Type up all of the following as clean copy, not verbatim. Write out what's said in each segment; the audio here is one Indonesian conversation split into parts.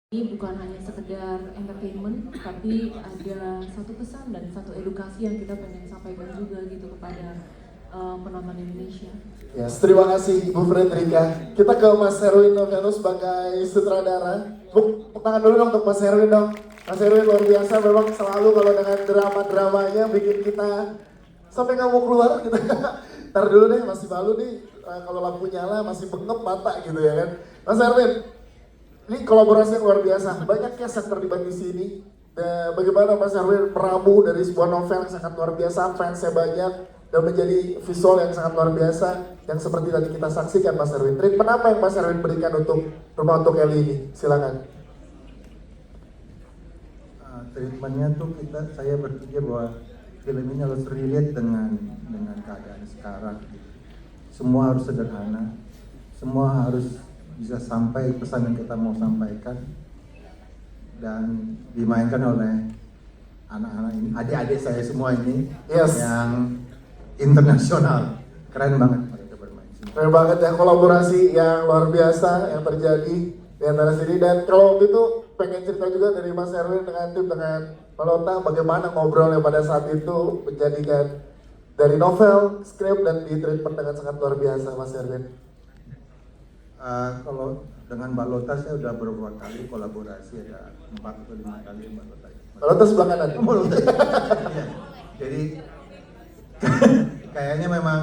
Ini bukan hanya sekedar entertainment, tapi ada satu pesan dan satu edukasi yang kita pengen sampaikan juga gitu kepada penonton Indonesia. Ya, terima kasih Ibu Fredrika. Kita ke Mas Herwin Noviano sebagai sutradara. Tepuk tangan dulu dong untuk Mas Herwin dong. Mas Herwin luar biasa, memang selalu kalau dengan drama-dramanya bikin kita sampai nggak mau keluar gitu. Ntar dulu deh, masih malu nih. Kalau lampu nyala masih bengep mata gitu ya kan. Mas Herwin, ini kolaborasi yang luar biasa. Banyak cast yang terlibat di sini. Bagaimana Mas Herwin meramu dari sebuah novel yang sangat luar biasa, fansnya banyak, dan menjadi visual yang sangat luar biasa yang seperti tadi kita saksikan Mas Herwin. Treatment apa yang Mas Herwin berikan untuk Rumah Untuk Eli ini? Silakan. Treatmentnya tuh saya berpikir bahwa film ini harus relate dengan keadaan sekarang. Semua harus sederhana, semua harus bisa sampai pesan yang kita mau sampaikan, dan dimainkan oleh anak-anak ini, adik-adik saya semua ini, Yes. yang internasional. Keren banget mereka bermain. Keren banget ya, kolaborasi yang luar biasa yang terjadi di antara sini. Dan kalau waktu itu pengen cerita juga dari Mas Herwin dengan tim, dengan Malota, bagaimana ngobrolnya pada saat itu menjadikan dari novel, skrip, dan di treatment dengan sangat luar biasa Mas Herwin. Kalau dengan Mbak Lota saya udah beberapa kali kolaborasi, ada 4 atau 5 kali Mbak Lota. Malota sebelah kanan. Iya. Jadi kayaknya memang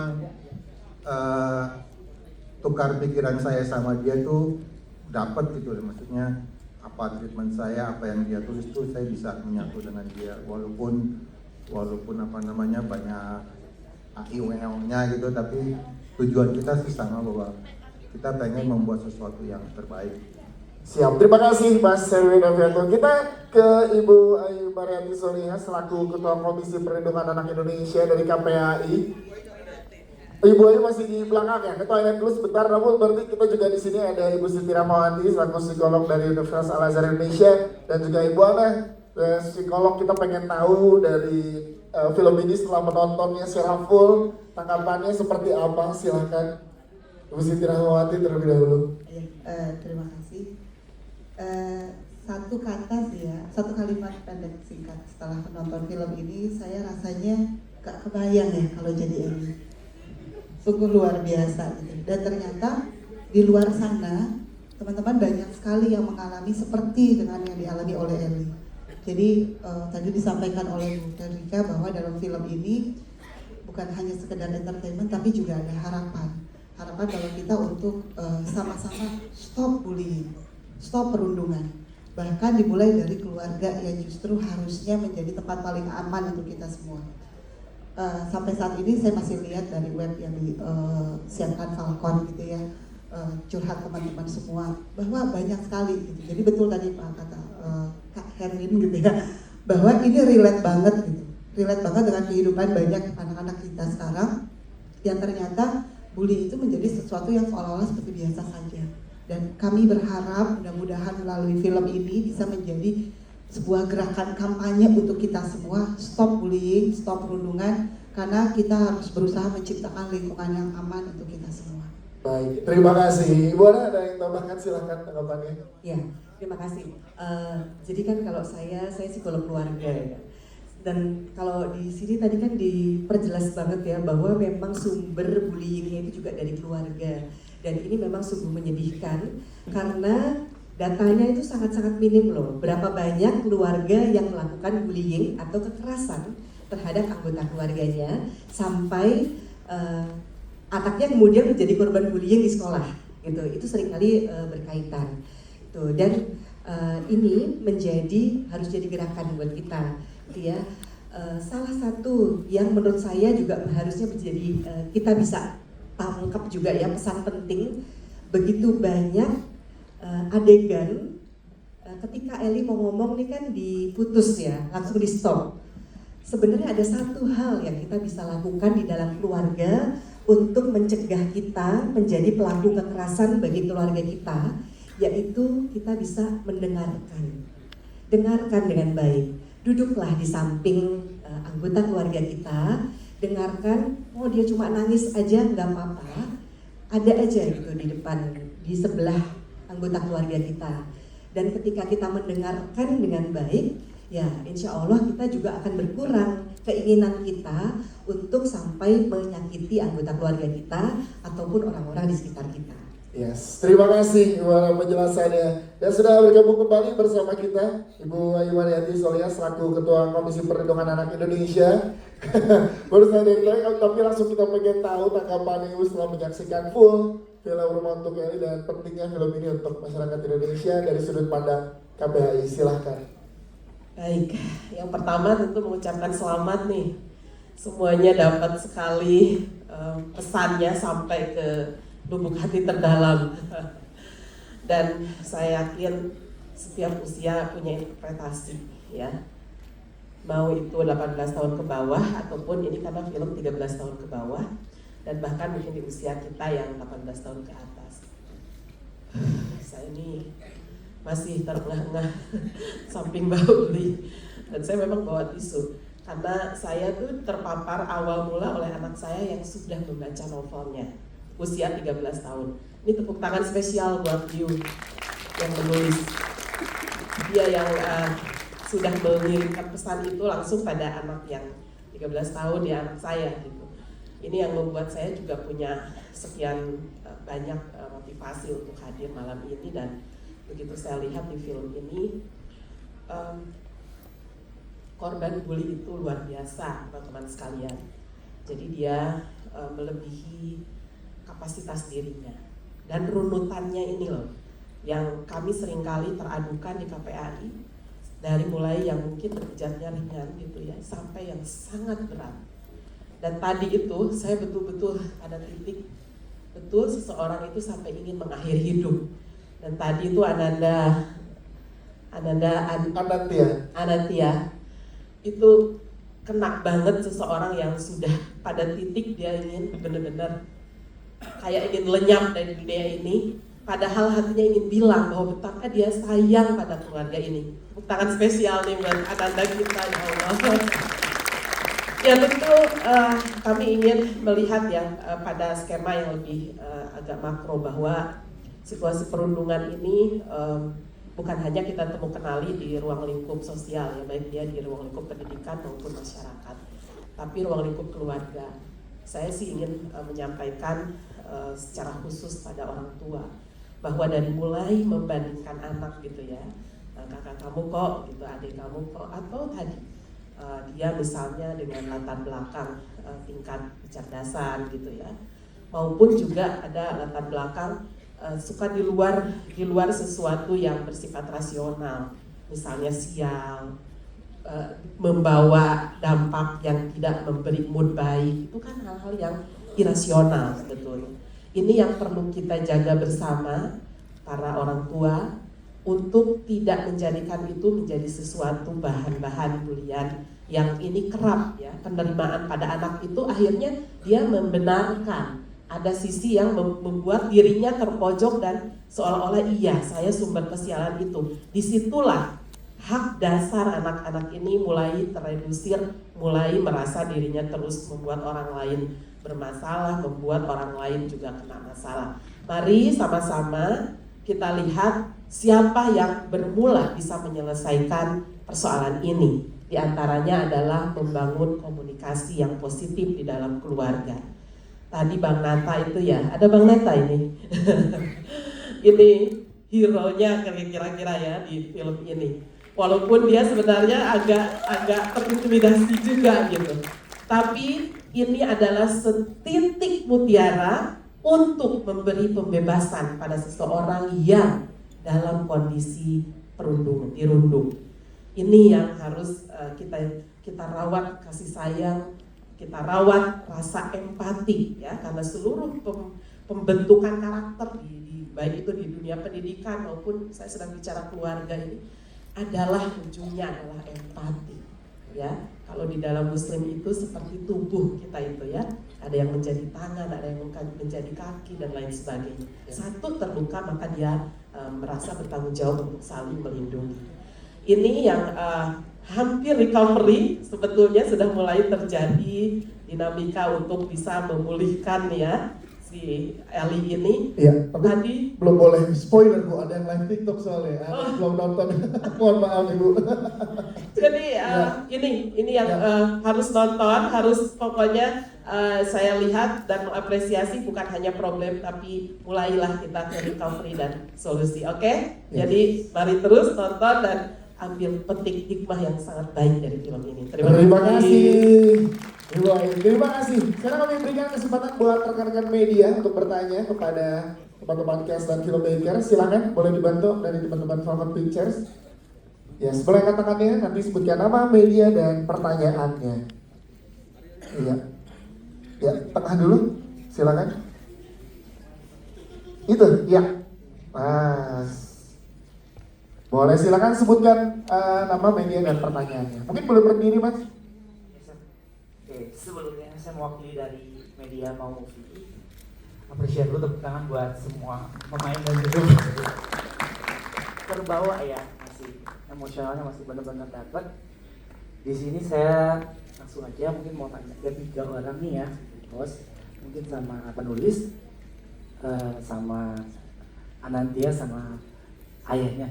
tukar pikiran saya sama dia tuh dapat gitu, maksudnya apa treatment saya, apa yang dia tulis tuh saya bisa menyatu dengan dia, walaupun apa namanya banyak IUL-nya gitu, tapi tujuan kita sih sama, bahwa kita pengen membuat sesuatu yang terbaik. Siap, terima kasih Mas Herwin Novianto. Kita ke Ibu Ayu Mariati Soliha selaku Ketua Komisi Perlindungan Anak Indonesia dari KPAI. Ibu Ayu masih di belakang ya, ke toilet dulu sebentar. Namun berarti kita juga di sini ada Ibu Siti Rahmawati selaku psikolog dari Universitas Al Azhar Indonesia, dan juga Ibu Ana, psikolog. Kita pengen tahu dari film ini setelah menontonnya secara full, tanggapannya seperti apa? Silahkan Ibu Siti Rahmawati terlebih dahulu. Terima kasih. Satu kata sih ya, satu kalimat pendek singkat setelah menonton film ini, saya rasanya gak kebayang ya kalau jadi Eli. Sungguh luar biasa gitu. Dan ternyata di luar sana teman-teman banyak sekali yang mengalami seperti dengan yang dialami oleh Eli. Jadi tadi disampaikan oleh Bu Fredrika bahwa dalam film ini bukan hanya sekedar entertainment, tapi juga ada harapan kalau kita untuk sama-sama stop bullying, stop perundungan, bahkan dimulai dari keluarga yang justru harusnya menjadi tempat paling aman untuk kita semua. Sampai saat ini saya masih lihat dari web yang disiapkan Falcon gitu ya, curhat teman-teman semua bahwa banyak sekali gitu. Jadi betul tadi Pak kata Kak Herwin gitu ya, bahwa ini relate banget gitu, relate banget dengan kehidupan banyak anak-anak kita sekarang yang ternyata bully itu menjadi sesuatu yang seolah-olah seperti biasa saja. Dan kami berharap mudah-mudahan melalui film ini bisa menjadi sebuah gerakan kampanye untuk kita semua, stop bullying, stop perundungan, karena kita harus berusaha menciptakan lingkungan yang aman untuk kita semua. Baik, terima kasih. Ibu Ana, ada yang tambahkan, silahkan tanggapannya. Ya, terima kasih. Jadi kan kalau saya psikolog keluarga ya. Dan kalau di sini tadi kan diperjelas banget ya bahwa memang sumber bullyingnya itu juga dari keluarga. Dan ini memang sungguh menyedihkan karena datanya itu sangat-sangat minim loh. Berapa banyak keluarga yang melakukan bullying atau kekerasan terhadap anggota keluarganya sampai anaknya kemudian menjadi korban bullying di sekolah. Gitu. Itu seringkali berkaitan. Tuh, dan ini harus jadi gerakan buat kita. Ya, salah satu yang menurut saya juga harusnya menjadi kita bisa tangkap juga ya pesan penting, begitu banyak adegan ketika Eli mau ngomong nih kan diputus ya, langsung di stop. Sebenarnya ada satu hal yang kita bisa lakukan di dalam keluarga untuk mencegah kita menjadi pelaku kekerasan bagi keluarga kita, yaitu kita bisa mendengarkan dengan baik. Duduklah di samping anggota keluarga kita, dengarkan. Oh dia cuma nangis aja nggak apa-apa, ada aja gitu di depan, di sebelah anggota keluarga kita. Dan ketika kita mendengarkan dengan baik, ya insya Allah kita juga akan berkurang keinginan kita untuk sampai menyakiti anggota keluarga kita ataupun orang-orang di sekitar kita. Yes, terima kasih Ibu penjelasannya. Dan sudah bergabung kembali bersama kita Ibu Ayu Mariati Solihah selaku Ketua Komisi Perlindungan Anak Indonesia. Baru saya dari tapi langsung kita pengen tahu tanggapan Ibu setelah menyaksikan full film Rumah Untuk Eli dan pentingnya film ini untuk masyarakat Indonesia dari sudut pandang KPAI. Silahkan. Baik, yang pertama tentu mengucapkan selamat nih. Semuanya dapat sekali pesannya sampai ke lubuk hati terdalam. Dan saya yakin setiap usia punya interpretasi ya. Mau itu 18 tahun ke bawah ataupun ini karena film 13 tahun ke bawah dan bahkan mungkin di usia kita yang 18 tahun ke atas. Saya ini masih terengah-engah samping bau beli dan saya memang bawa tisu karena saya tuh terpapar awal mula oleh anak saya yang sudah membaca novelnya usia 13 tahun. Ini tepuk tangan spesial buat Yu yang menulis. Dia yang sudah mengirimkan pesan itu langsung pada anak yang 13 tahun ya, anak saya gitu. Ini yang membuat saya juga punya sekian banyak motivasi untuk hadir malam ini. Dan begitu saya lihat di film ini korban bully itu luar biasa teman-teman sekalian. Jadi dia melebihi kapasitas dirinya dan runutannya ini loh yang kami seringkali teradukan di KPAI, dari mulai yang mungkin derajatnya ringan gitu ya sampai yang sangat berat. Dan tadi itu saya betul-betul ada titik betul seseorang itu sampai ingin mengakhiri hidup. Dan tadi itu Anantia itu kena banget seseorang yang sudah pada titik dia ingin benar-benar kayak ingin lenyap dari dunia ini, padahal hatinya ingin bilang bahwa betapa dia sayang pada keluarga ini. Tepuk tangan spesial nih buat Ananda kita, ya Allah. Ya tentu kami ingin melihat ya pada skema yang lebih agak makro bahwa situasi perundungan ini bukan hanya kita temu kenali di ruang lingkup sosial ya, baik dia di ruang lingkup pendidikan maupun masyarakat, tapi ruang lingkup keluarga. Saya sih ingin menyampaikan secara khusus pada orang tua bahwa dari mulai membandingkan anak gitu ya, kakak kamu kok gitu, adik kamu kok, atau tadi dia misalnya dengan latar belakang tingkat kecerdasan gitu ya, maupun juga ada latar belakang suka di luar sesuatu yang bersifat rasional, misalnya sial, membawa dampak yang tidak memberi mood baik, itu kan hal-hal yang irasional sebetulnya. Ini yang perlu kita jaga bersama para orang tua untuk tidak menjadikan itu menjadi sesuatu bahan-bahan bulian yang ini kerap ya, penerimaan pada anak itu akhirnya dia membenarkan ada sisi yang membuat dirinya terpojok dan seolah-olah iya saya sumber kesialan itu. Disitulah hak dasar anak-anak ini mulai terredusir, mulai merasa dirinya terus membuat orang lain bermasalah, membuat orang lain juga kena masalah. Mari sama-sama kita lihat siapa yang bermula bisa menyelesaikan persoalan ini. Di antaranya adalah membangun komunikasi yang positif di dalam keluarga. Tadi Bang Nata itu ya, ada Bang Nata ini. Ini hero-nya kira-kira ya di film ini. Walaupun dia sebenarnya agak terintimidasi juga gitu. Tapi ini adalah setitik mutiara untuk memberi pembebasan pada seseorang yang dalam kondisi dirundung. Ini yang harus kita rawat kasih sayang, kita rawat rasa empati ya, karena seluruh pembentukan karakter baik itu di dunia pendidikan maupun saya sedang bicara keluarga ini adalah ujungnya adalah empati ya. Kalau di dalam Muslim itu seperti tubuh kita itu ya, ada yang menjadi tangan, ada yang menjadi kaki dan lain sebagainya. Satu terluka maka dia merasa bertanggung jawab untuk saling melindungi. Ini yang hampir recovery sebetulnya sudah mulai terjadi dinamika untuk bisa memulihkan ya si Eli ini Iya, tapi tadi. belum boleh spoiler Bu, ada yang live TikTok soalnya. Belum nonton. Mohon maaf Ibu. Jadi Ya. ini yang Ya. harus nonton, harus pokoknya saya lihat dan mengapresiasi bukan hanya problem tapi mulailah kita ke recovery dan solusi, oke? Yes. Jadi mari terus nonton dan ambil petik hikmah yang sangat baik dari film ini. Terima kasih. Ibu Ayu, terima kasih. Sekarang kami berikan kesempatan buat rekan-rekan media untuk bertanya kepada teman-teman cast dan filmmaker. Silakan, boleh dibantu dari teman-teman Falcon Pictures. Ya, boleh angkat tangannya, nanti sebutkan nama, media, dan pertanyaannya. Iya. Ya, tengah dulu. Silakan. Itu, ya. Mas. Boleh silakan sebutkan nama, media, dan pertanyaannya. Mungkin boleh berdiri, Mas. Oke, sebelumnya saya mewakili dari media Mau Movie. Apresiasi dulu, tepuk tangan buat semua pemain dan juga terbawa ya, masih emosionalnya masih benar-benar dapat. Di sini saya langsung aja mungkin mau tanya ke 3 orang nih ya, bos, mungkin sama penulis, sama Anantia sama ayahnya.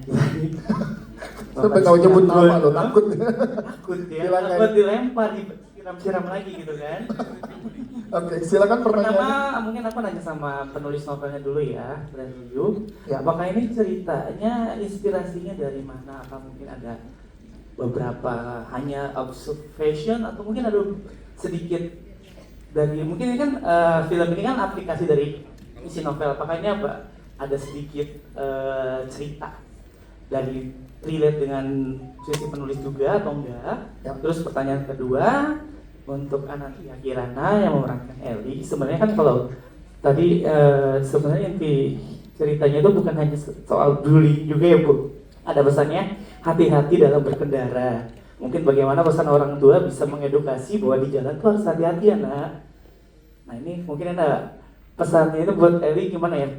Sampai kau nyebut nama lo, takut. Takut ya, Silakan. takut dilempar, disiram-siram lagi gitu kan. Oke, silakan pertanyaannya. Pertama mungkin aku nanya sama penulis novelnya dulu ya, Brand Review. Ya. Apakah ini ceritanya inspirasinya dari mana? Apa mungkin ada beberapa hanya observation atau mungkin ada sedikit dari mungkin ini kan film ini kan aplikasi dari isi novel. Apakah ini ada sedikit cerita dari relate dengan sisi penulis juga atau enggak? Ya. Terus pertanyaan kedua untuk Anantia Kirana yang memerankan Eli, sebenarnya kan kalau tadi sebenarnya inti ceritanya itu bukan hanya soal bullying juga ya Bu. Ada pesannya hati-hati dalam berkendara. Mungkin bagaimana pesan orang tua bisa mengedukasi bahwa di jalan tuh harus hati-hati ya nak. Nah ini mungkin ada pesannya itu buat Eli gimana ya?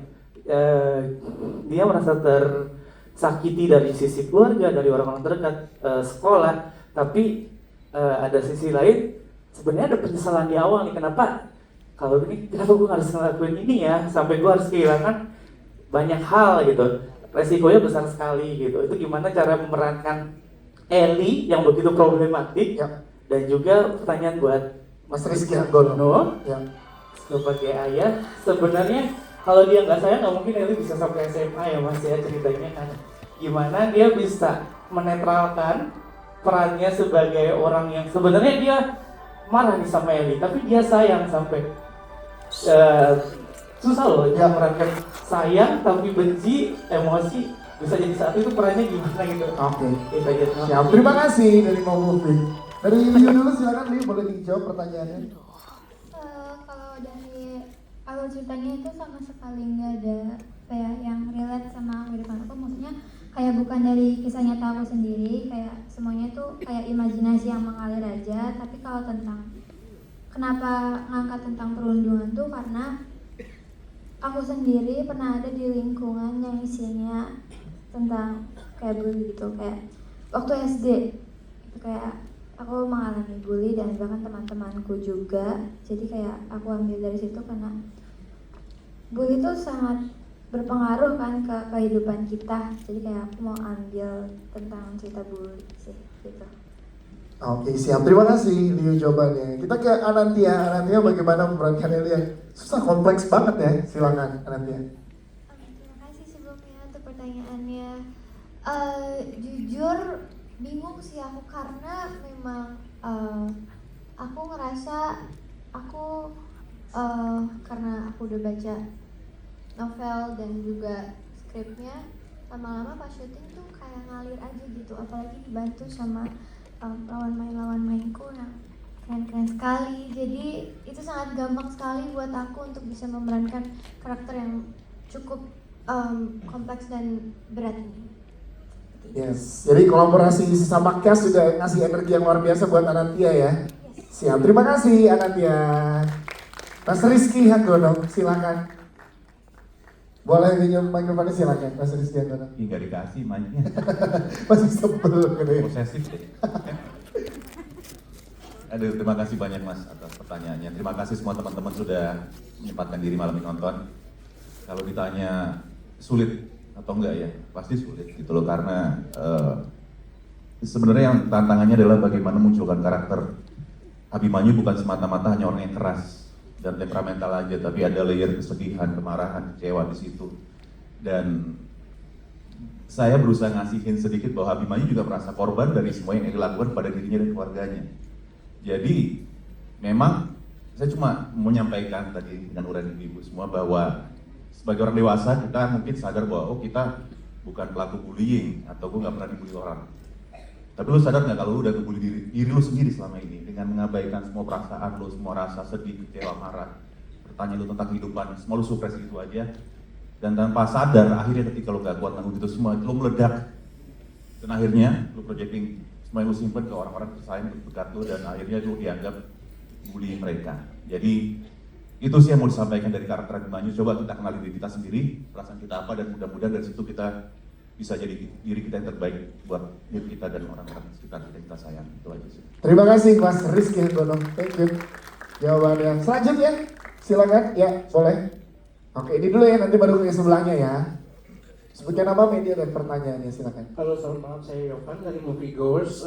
Dia merasa tersakiti dari sisi keluarga, dari orang-orang terdekat, sekolah, tapi ada sisi lain sebenarnya ada penyesalan di awal nih, kenapa gue harus ngelakuin ini ya sampai gue harus kehilangan banyak hal gitu, resikonya besar sekali gitu. Itu gimana cara memerankan Eli yang begitu problematik Ya. dan juga pertanyaan buat Mas Rizky Anggono. Ya. sebagai ayah, sebenarnya kalau dia nggak sayang nggak mungkin Eli bisa sampai SMA ya Mas ya ceritanya kan. Gimana dia bisa menetralkan perannya sebagai orang yang sebenarnya dia marah nih sama Eli, tapi dia sayang sampai susah loh ya memerankan sayang tapi benci, emosi bisa jadi saat itu perannya gimana gitu. Oke. Itu aja. Siap. Terima kasih dari Mau Movie. Dari Liu dulu silakan Liu, boleh dijawab pertanyaannya. Kalau dari alur ceritanya itu sama sekali nggak ada kayak yang relate sama kehidupan aku, maksudnya kayak bukan dari kisah nyata aku sendiri, kayak semuanya tuh kayak imajinasi yang mengalir aja. Tapi kalau tentang kenapa ngangkat tentang perundungan tuh karena aku sendiri pernah ada di lingkungan yang isinya tentang kayak bully gitu, kayak waktu SD itu kayak aku mengalami bully dan bahkan teman-temanku juga. Jadi kayak aku ambil dari situ karena bully itu sangat berpengaruh kan ke kehidupan kita. Jadi kayak aku mau ambil tentang cerita bully sih gitu. Oke, siap. Terima kasih Liu jawabannya. Kita ke Anantia. Anantia bagaimana memerankan Eli yang susah, kompleks banget ya. Silakan Anantia. Terima kasih sebelumnya untuk pertanyaannya. Jujur bingung sih aku karena memang aku ngerasa aku karena aku udah baca novel dan juga skripnya, lama-lama pas syuting tuh kayak ngalir aja gitu, apalagi dibantu sama lawan mainku yang keren-keren sekali. Jadi itu sangat gampang sekali buat aku untuk bisa memerankan karakter yang cukup kompleks dan berat ini. Yes. Jadi kolaborasi sesama cast juga ngasih energi yang luar biasa buat Anantia ya. Siap. Terima kasih Anantia. Mas Rizky Anggono, silakan. Boleh minum mikrofonnya, silakan Mas Rizky Anggono. Ih, nggak dikasih mic-nya. Masih sebel gitu ya. Posesif deh. Aduh, terima kasih banyak Mas atas pertanyaan. pertanyaannya. Terima kasih semua teman-teman sudah menyempatkan diri malam ini nonton. Kalau ditanya sulit atau enggak ya, pasti sulit gitu loh, karena sebenarnya yang tantangannya adalah bagaimana munculkan karakter Abimanyu bukan semata-mata hanya orang yang keras dan temperamental aja, tapi ada layer kesedihan, kemarahan, kecewa di situ. Dan saya berusaha ngasihin sedikit bahwa Abimanyu juga merasa korban dari semua yang dilakukan pada dirinya dan keluarganya. Jadi memang saya cuma menyampaikan tadi dengan uraian ibu semua bahwa sebagai orang dewasa kita mungkin sadar bahwa kita bukan pelaku bullying atau gue nggak pernah dibully orang. Tapi lu sadar nggak kalau lu udah ngebully diri lu sendiri selama ini dengan mengabaikan semua perasaan lu, semua rasa sedih, kecewa, marah, bertanya lu tentang kehidupan, semua lu supres gitu aja. Dan tanpa sadar akhirnya ketika lu gak kuat nanggung itu semua, itu lu meledak. Dan akhirnya lu projecting semua yang lu simpen ke orang-orang tersayang dekat lu, dan akhirnya lu dianggap bullying mereka. Jadi itu sih yang mau disampaikan dari karakter Abimanyu. Coba kita kenali diri kita sendiri, perasaan kita apa, dan mudah-mudahan dari situ kita bisa jadi diri kita yang terbaik buat diri kita dan orang-orang sekitar kita yang kita sayang. Itu aja sih. Terima kasih Mas Rizky Gono. Thank you. Jawabannya. Selanjutnya, silakan. Ya, boleh. Oke, ini dulu ya, nanti baru ke sebelahnya ya. Sebutkan nama, media, dan pertanyaannya, silakan. Halo, selamat malam. Saya Yovan dari Movie Goers.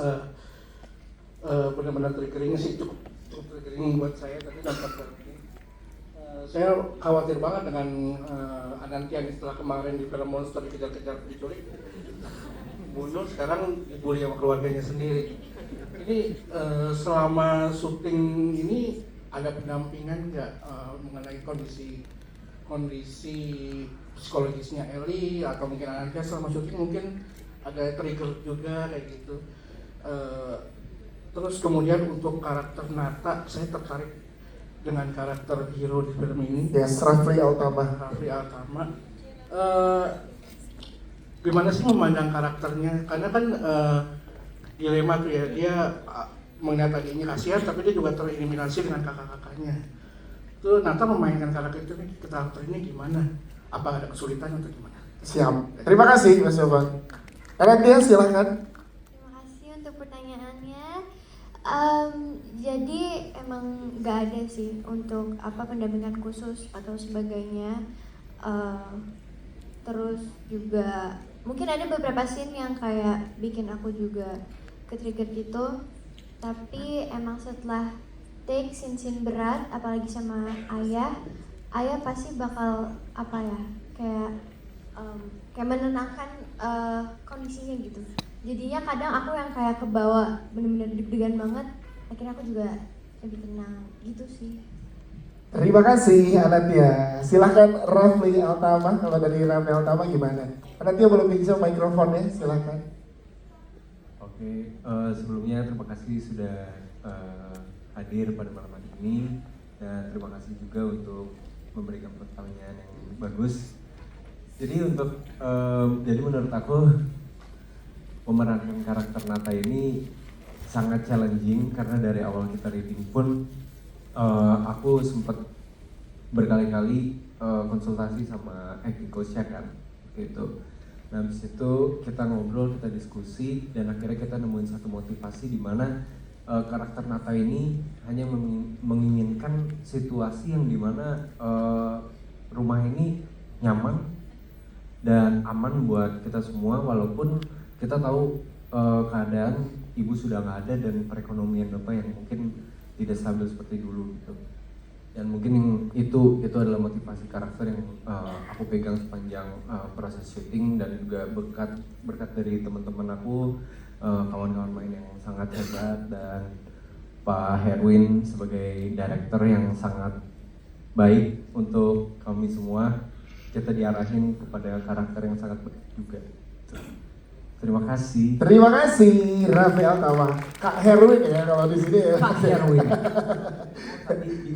Benar-benar triggering sih, cukup triggering buat saya tadi dapat ini. Saya khawatir banget dengan Anantian setelah kemarin di film Monster dikejar-kejar diculik, bunuh, sekarang dibully sama keluarganya sendiri. Ini selama syuting ini ada pendampingan nggak mengenai kondisi psikologisnya Ellie atau mungkin Anantia selama syuting, mungkin ada trigger juga kayak gitu. Terus kemudian untuk karakter Nata, saya tertarik dengan karakter hero di film ini. Yes, Rafli Altama. Gimana sih memandang karakternya? Karena kan dilema tuh ya, dia melihat adiknya kasihan tapi dia juga tereliminasi dengan kakak-kakaknya. Itu Nata memainkan karakter ini gimana? Apa ada kesulitan atau gimana? Siap. Terima kasih Mas Yovan. Anantia, silakan. Terima kasih untuk pertanyaannya. Jadi emang nggak ada sih untuk pendampingan khusus atau sebagainya. Terus juga mungkin ada beberapa scene yang kayak bikin aku juga ke-trigger gitu. Tapi emang setelah take scene berat, apalagi sama ayah pasti bakal kayak menenangkan kondisinya gitu. Jadinya kadang aku yang kayak kebawa bener-bener deg-degan banget, akhirnya aku juga lebih tenang gitu sih. Terima kasih Anantia. Silahkan Rafli Altama, kalau dari Rafli Altama gimana? Anantia belum bisa mikrofonnya, silahkan. Oke, sebelumnya terima kasih sudah hadir pada malam hari ini, dan terima kasih juga untuk memberikan pertanyaan yang bagus. Jadi jadi menurut aku pemerankan karakter Nata ini sangat challenging, karena dari awal kita reading pun aku sempat berkali-kali konsultasi sama acting coach-nya kan, gitu. Nah, habis itu kita ngobrol, kita diskusi, dan akhirnya kita nemuin satu motivasi di mana karakter Nata ini hanya menginginkan situasi yang dimana rumah ini nyaman dan aman buat kita semua, walaupun kita tahu keadaan ibu sudah nggak ada dan perekonomian bapak yang mungkin tidak stabil seperti dulu gitu. Dan mungkin itu adalah motivasi karakter yang aku pegang sepanjang proses syuting, dan juga berkat dari teman-teman aku, kawan-kawan main yang sangat hebat, dan Pak Herwin sebagai director yang sangat baik untuk kami semua. Kita diarahin kepada karakter yang sangat baik juga. Terima kasih. Terima kasih Rafli Altama. Kak Herwin ya kalau di sini ya. Kak Herwin.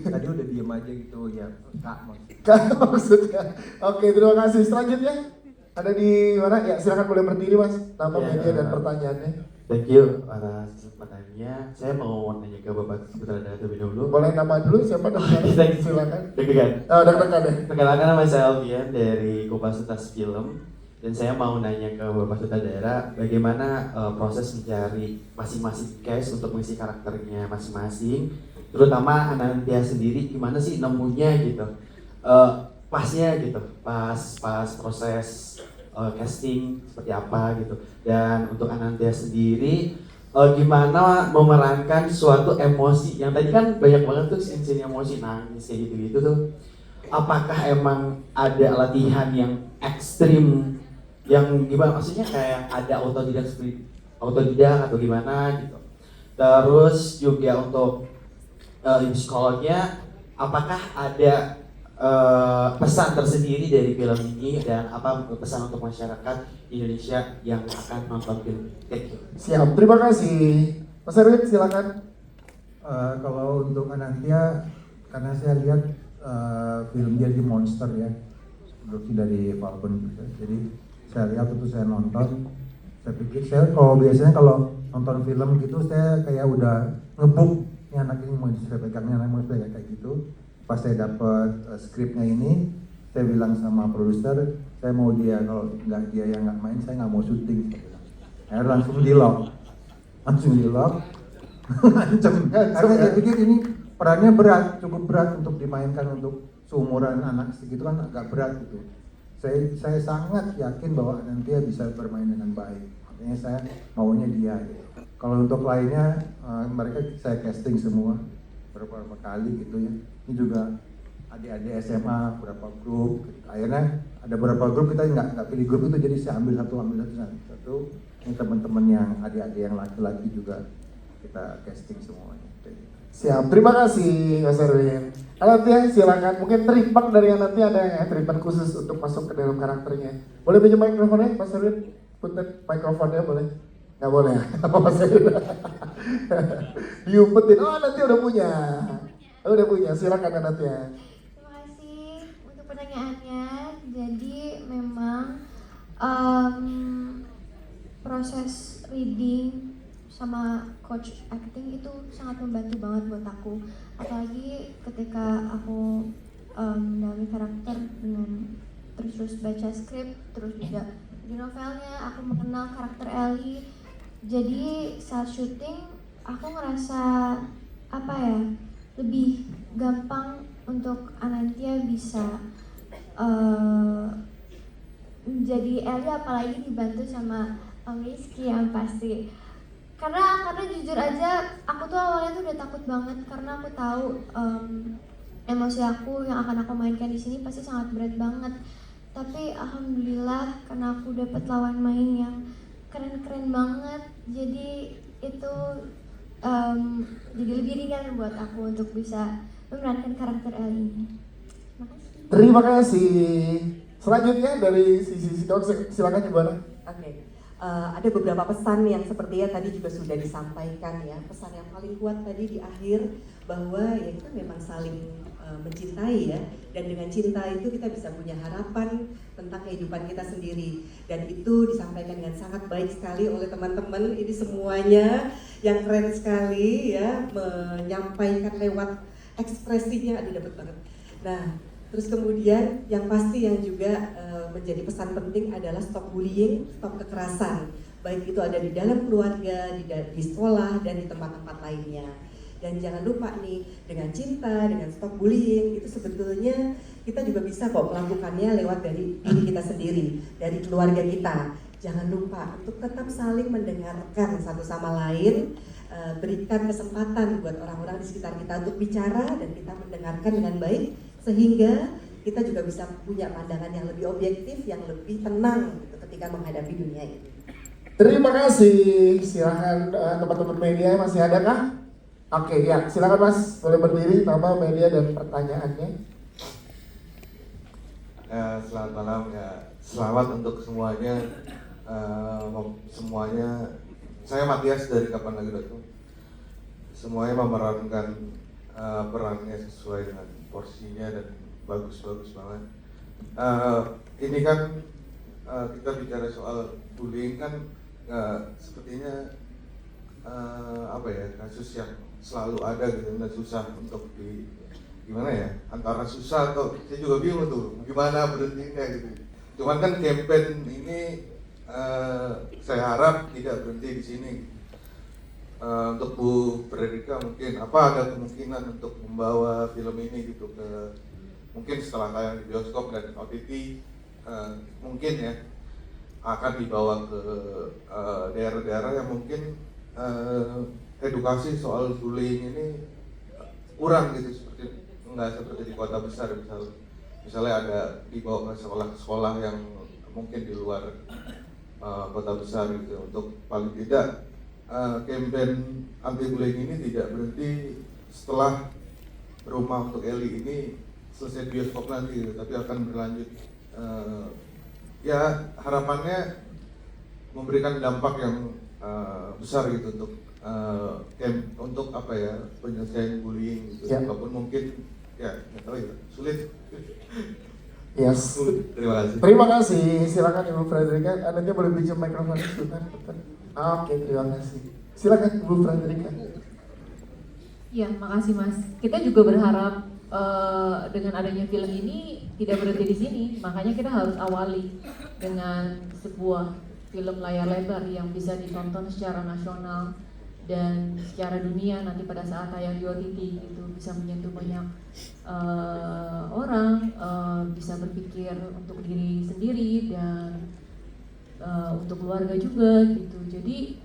Tadi udah diem aja gitu ya. Kak maksudnya. Oke, terima kasih. Selanjutnya ada di mana? Ya, silakan boleh berdiri Mas. Nama media dan pertanyaannya. Thank you atas kesempatannya. Saya mau nanya ke Bapak Sutradara terlebih dahulu. Boleh nama dulu, siapa namanya? Silakan. Deg-degan. Oh, deg-degan deh. Perkenalkan, nama saya Alfian dari Kopassus Film. Dan saya mau nanya ke Bapak Sutradara, bagaimana proses mencari masing-masing cast untuk mengisi karakternya masing-masing, terutama Anantia sendiri gimana sih nemunya gitu, pasnya gitu, pas proses casting seperti apa gitu. Dan untuk Anantia sendiri gimana memerankan suatu emosi yang tadi kan banyak banget tuh scene-scene emosi nangis kayak gitu tuh. Apakah emang ada latihan yang ekstrim yang gimana, maksudnya kayak ada autodidak atau gimana gitu. Terus juga untuk psikolognya, apakah ada pesan tersendiri dari film ini dan apa pesan untuk masyarakat Indonesia yang akan nonton film? Thank you. Siap, terima kasih. Mas Erwin silakan. Kalau untuk Anantia, karena saya lihat film dia di Monster ya, produksi dari Falcon juga. Jadi saya lihat itu, saya nonton, saya pikir kalau biasanya kalau nonton film gitu saya kayak udah ngebuk ini anak ini mau saya pegang, ini anak mau saya kayak gitu. Pas saya dapat skripnya ini, saya bilang sama produser, saya mau dia, kalau nggak dia yang nggak main, saya nggak mau syuting. Saya langsung di lock, ancam. Karena saya pikir ini perannya berat, cukup berat untuk dimainkan untuk seumuran anak segitu kan agak berat gitu. Saya sangat yakin bahwa Anantia bisa bermain dengan baik. Makanya saya maunya dia gitu. Kalau untuk lainnya mereka saya casting semua beberapa kali gitu ya. Ini juga adik-adik SMA beberapa grup. Akhirnya ada beberapa grup kita nggak pilih grup itu, jadi saya ambil satu. Ini teman-teman yang adik-adik yang laki-laki juga kita casting semuanya. Siap, terima kasih Mas Erwin. Anantia silakan, mungkin treatment dari Anantia ada ya, treatment khusus untuk masuk ke dalam karakternya. Boleh pinjam mikrofonnya Mas Erwin? Punten, mikrofonnya boleh? Nggak boleh ya? Mas Erwin diumpetin, oh Anantia udah punya, silakan Anantia. Terima kasih untuk pertanyaannya. Jadi memang proses reading sama coach acting itu sangat membantu banget buat aku, apalagi ketika aku mendalami karakter dengan terus baca skrip, terus juga di novelnya aku mengenal karakter Ellie. Jadi saat syuting aku ngerasa lebih gampang untuk Anantia bisa menjadi Ellie, apalagi dibantu sama Om Rizky yang pasti. Karena jujur aja aku tuh awalnya tuh udah takut banget, karena aku tahu emosi aku yang akan aku mainkan di sini pasti sangat berat banget. Tapi alhamdulillah karena aku dapet lawan main yang keren banget, jadi itu jadi lebih ringan buat aku untuk bisa memerankan karakter Ellie ini. Terima kasih. Selanjutnya dari sisi Dok, silakan gimana? Oke. Ada beberapa pesan yang sepertinya tadi juga sudah disampaikan ya. Pesan yang paling kuat tadi di akhir bahwa ya kita memang saling mencintai ya, dan dengan cinta itu kita bisa punya harapan tentang kehidupan kita sendiri, dan itu disampaikan dengan sangat baik sekali oleh teman-teman ini semuanya yang keren sekali ya, menyampaikan lewat ekspresinya, aduh dapet banget. Nah, terus kemudian yang pasti yang juga menjadi pesan penting adalah stop bullying, stop kekerasan, baik itu ada di dalam keluarga, di sekolah, dan di tempat-tempat lainnya. Dan jangan lupa nih, dengan cinta, dengan stop bullying, itu sebetulnya kita juga bisa kok melakukannya lewat dari diri kita sendiri, dari keluarga kita. Jangan lupa untuk tetap saling mendengarkan satu sama lain, berikan kesempatan buat orang-orang di sekitar kita untuk bicara dan kita mendengarkan dengan baik, sehingga kita juga bisa punya pandangan yang lebih objektif, yang lebih tenang gitu, ketika menghadapi dunia ini. Terima kasih. Silakan teman-teman media, masih ada kah? Oke ya, silakan Mas, boleh berdiri, nama, media, dan pertanyaannya. Selamat malam ya, selamat untuk semuanya. Saya Matias dari kapanlagi.com. Semuanya memerankan perannya sesuai dengan porsinya dan bagus banget. Ini kan kita bicara soal bullying kan, sepertinya kasus yang selalu ada gitu, dan susah untuk gimana ya, antara susah atau saya juga bingung tuh gimana berhentinya gitu. Cuman kan campaign ini saya harap tidak berhenti di sini. untuk Bu Fredrika mungkin apa ada kemungkinan untuk membawa film ini gitu ke mungkin setelah tayang di bioskop dan OTT mungkin ya akan dibawa ke daerah-daerah yang mungkin edukasi soal bullying ini kurang gitu, nggak seperti di kota besar misalnya ada dibawa ke sekolah-sekolah yang mungkin di luar kota besar gitu, untuk paling tidak campaign anti bullying ini tidak berhenti setelah Rumah Untuk Eli ini selesai bioskop nanti gitu, tapi akan berlanjut. Ya harapannya memberikan dampak yang besar gitu untuk apa ya, penyelesaian bullying gitu. Ya. Walaupun mungkin ya nggak tahu ya, sulit. Yes. Terima kasih. Terima kasih. Silakan Ibu Fredrika. Anaknya boleh pinjam mikrofon sebentar. Oke, terima kasih. Silakan Ibu Fredrika. Ya, makasih Mas. Kita juga berharap dengan adanya film ini tidak berhenti di sini. Makanya kita harus awali dengan sebuah film layar lebar yang bisa ditonton secara nasional dan secara dunia nanti pada saat tayang di OTT gitu, bisa menyentuh banyak orang, bisa berpikir untuk diri sendiri dan untuk keluarga juga gitu. Jadi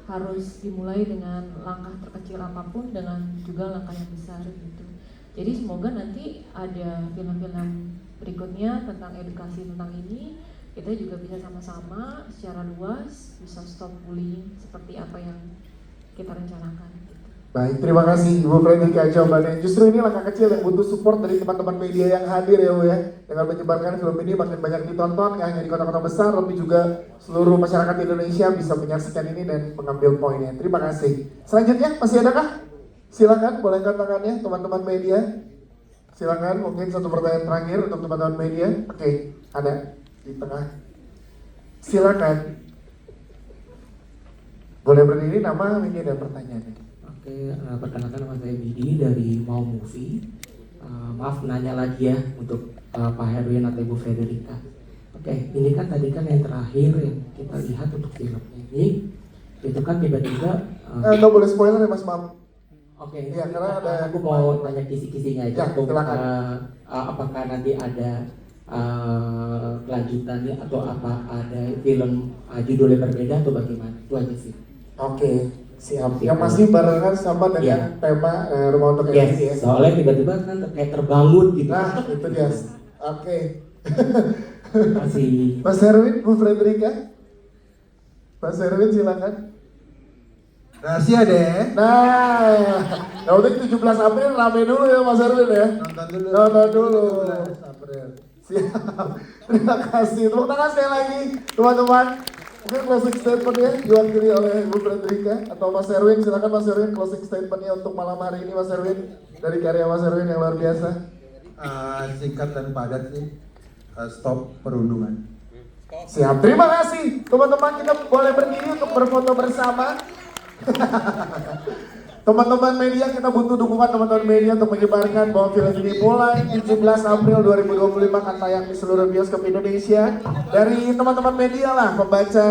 harus dimulai dengan langkah terkecil apapun dengan juga langkah yang besar gitu. Jadi semoga nanti ada film-film berikutnya tentang edukasi tentang ini, kita juga bisa sama-sama secara luas bisa stop bullying seperti apa yang kita rencanakan. Baik, terima kasih Ibu Fredrika jawabannya. Justru ini langkah kecil yang butuh support dari teman-teman media yang hadir ya Bu ya. Dengan menyebarkan film ini makin banyak ditonton, nggak hanya di kota-kota besar, tapi juga seluruh masyarakat Indonesia bisa menyaksikan ini dan mengambil poinnya. Terima kasih. Selanjutnya masih adakah? Silakan, boleh angkat tangannya teman-teman media. Silakan, mungkin satu pertanyaan terakhir untuk teman-teman media. Oke, ada di tengah. Silakan. Boleh berdiri, nama, media dan pertanyaannya. Oke, perkenalkan nama saya Bidi dari Mau Movie. Maaf nanya lagi ya untuk Pak Herwin atau Ibu Fredrika. Oke, ini kan tadi kan yang terakhir yang kita lihat untuk film ini, itu kan tiba-tiba nggak boleh spoiler ya Mas, maaf. Oke, ya, karena ada. Aku mau tanya kisi-kisinya aja. Ya, silakan. Apakah nanti ada kelanjutannya atau apa ada film judulnya berbeda atau bagaimana? Itu aja sih. Oke, siap. Yang masih barengan sama dengan tema Rumah Untuk Eli ya. Soalnya tiba-tiba kan kayak terbangun gitu. Nah, itu dia. Oke. Masih. Mas Herwin, Bu Fredrika. Mas Herwin silakan. Rahasia deh. Nah, yang penting 17 April rame dulu ya Mas Herwin ya. Nonton dulu. 17 April. Siap. Terima kasih. Tepuk tangan sekali lagi teman-teman. Mungkin closing statement-nya diwakili oleh Bu Fredrika atau Mas Herwin. Silakan Mas Herwin closing statement-nya untuk malam hari ini Mas Herwin, dari karya Mas Herwin yang luar biasa. Singkat dan padat sih. Stop perundungan. Siap. Terima kasih teman-teman, kita boleh berdiri untuk berfoto bersama. Teman-teman media, kita butuh dukungan teman-teman media untuk menyebarkan bahwa film ini mulai 17 April 2025 akan tayang di seluruh bioskop Indonesia. Dari teman-teman media lah, pembaca